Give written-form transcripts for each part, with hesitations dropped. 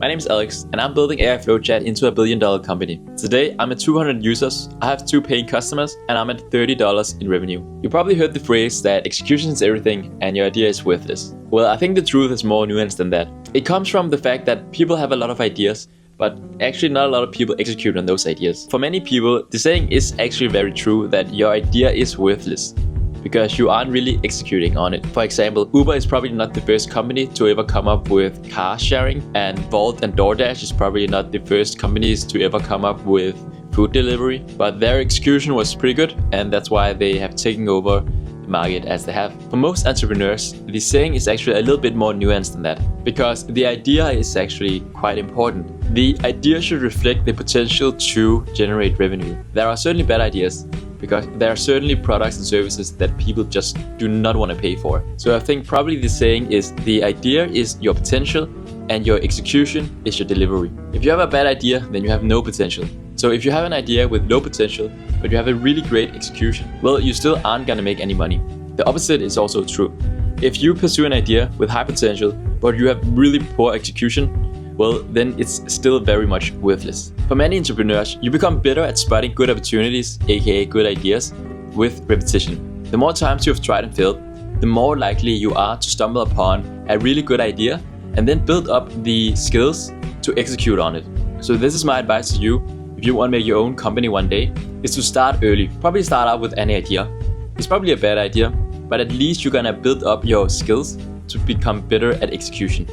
My name is Alex, and I'm building AI Flow Chat into a billion-dollar company. Today, I'm at 200 users, I have 2 paying customers, and I'm at $30 in revenue. You probably heard the phrase that execution is everything and your idea is worthless. Well, I think the truth is more nuanced than that. It comes from the fact that people have a lot of ideas, but actually not a lot of people execute on those ideas. For many people, the saying is actually very true that your idea is worthless because you aren't really executing on it. For example, Uber is probably not the first company to ever come up with car sharing, and Volt and DoorDash is probably not the first companies to ever come up with food delivery, but their execution was pretty good, and that's why they have taken over the market as they have. For most entrepreneurs, the saying is actually a little bit more nuanced than that, because the idea is actually quite important. The idea should reflect the potential to generate revenue. There are certainly bad ideas, because there are certainly products and services that people just do not want to pay for. So I think probably the saying is the idea is your potential and your execution is your delivery. If you have a bad idea, then you have no potential. So if you have an idea with low potential, but you have a really great execution, well, you still aren't gonna make any money. The opposite is also true. If you pursue an idea with high potential, but you have really poor execution, well, then it's still very much worthless. For many entrepreneurs, you become better at spotting good opportunities, aka good ideas, with repetition. The more times you have tried and failed, the more likely you are to stumble upon a really good idea and then build up the skills to execute on it. So this is my advice to you, if you want to make your own company one day, is to start early. Probably start out with any idea. It's probably a bad idea, but at least you're gonna build up your skills to become better at execution.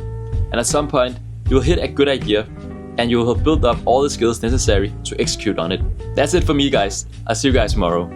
And at some point, you'll hit a good idea and you will have built up all the skills necessary to execute on it. That's it for me, guys. I'll see you guys tomorrow.